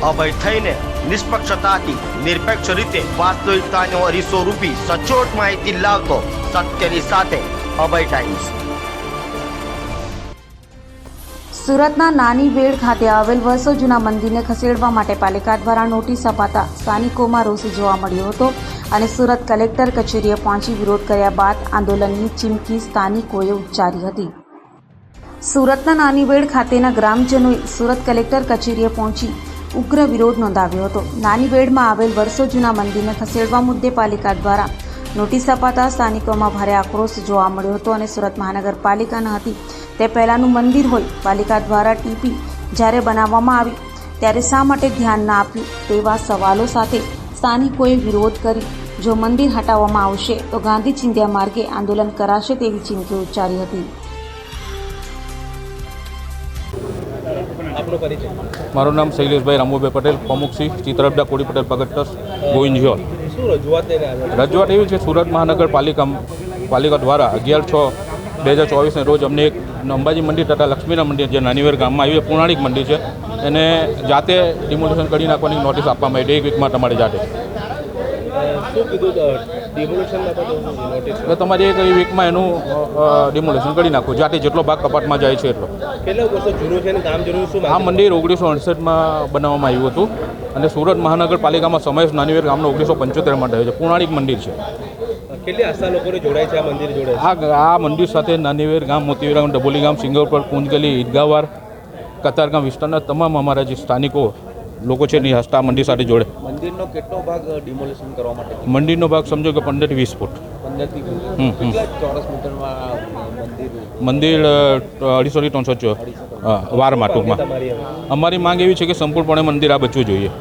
અભય થઈને નિષ્પક્ષતાથી નિરપેક્ષ રીતે વાસ્તવિકતાનો અરીસો રૂપી સચોટ માહિતી લાવતો સત્યની સાથે અભય ટાઈમ્સ। સુરતના નાની વેડ ખાતે આવેલ વર્ષો જૂના મંદિરને ખસેડવા માટે પાલિકા દ્વારા નોટિસ અપાતા સ્થાનિકોમાં રોષ જોવા મળ્યો હતો અને સુરત કલેક્ટર કચેરીએ પહોંચી વિરોધ કર્યા બાદ આંદોલનની ચીમકી સ્થાનિકોએ ઉચ્ચારી હતી। સુરતના નાની વેડ ખાતેના ગ્રામજનોએ સુરત કલેક્ટર કચેરીએ પહોંચી ઉગ્ર વિરોધ નોંધાવ્યો હતો। નાની વેડમાં આવેલ વર્ષો જૂના મંદિરને ખસેડવા મુદ્દે પાલિકા દ્વારા નોટિસ અપાતા સ્થાનિકોમાં ભારે આક્રોશ જોવા મળ્યો હતો અને સુરત મહાનગરપાલિકા ન હતી તે પહેલાંનું મંદિર હોય પાલિકા દ્વારા ટીપી જ્યારે બનાવવામાં આવી ત્યારે શા માટે ધ્યાન ના આપ્યું તેવા સવાલો સાથે સ્થાનિકોએ વિરોધ કરી જો મંદિર હટાવવામાં આવશે તો ગાંધી ચિંધ્યા માર્ગે આંદોલન કરાશે તેવી ચીમકી ઉચ્ચારી હતી। મારું નામ શૈલેષભાઈ રામુભાઈ પટેલ, પ્રમુખ શ્રી ચિત્રપડા કોળી પટેલ પગટ ટ્રસ્ટ ગોવિંદજોલ। રજૂઆત એવી છે, સુરત મહાનગરપાલિકા દ્વારા 11/6/2024 રોજ અમને એક અંબાજી મંદિર તથા લક્ષ્મીના મંદિર જે નાનીવેર ગામમાં આવ્યું પૌરાણિક મંદિર છે એને જાતે ડિમોલિશન કરી નાખવાની નોટિસ આપવામાં આવી 1 વીકમાં તમારે જાતે એટલે તમારે 1 વીકમાં એનું ડિમોલિશન કરી નાખવું જાતે જેટલો ભાગ કપાટમાં જાય છે એટલો। આ મંદિર 1968માં બનાવવામાં આવ્યું હતું અને સુરત મહાનગરપાલિકામાં સમાવેશ નાનીવેર ગામનો 1975માં થયો છે। પૌરાણિક મંદિર છે। કેટલી આસ્થા લોકોને જોડાય છે આ મંદિર જોડે? આ મંદિર સાથે નાનીવેર ગામ, મોતીવેર ગામ, ડબોલી ગામ, સિંગરપર, કુંજગલી, ઈદગાવાર, કતારગામ વિસ્તારના તમામ અમારા જે સ્થાનિકો લોકો છે એની આસ્થા મંદિર સાથે જોડે। મંદિરનો કેટલો ભાગ ડિમોલિશન કરવા માટે? મંદિરનો ભાગ સમજો કે 15 થી 20 ફૂટ। 15 થી 20 કેટલા ચોરસ મીટરમાં મંદિર 250 થી 300 વારમાં ટૂંકમાં। અમારી માંગ એવી છે કે સંપૂર્ણપણે મંદિર આ બચવું જોઈએ।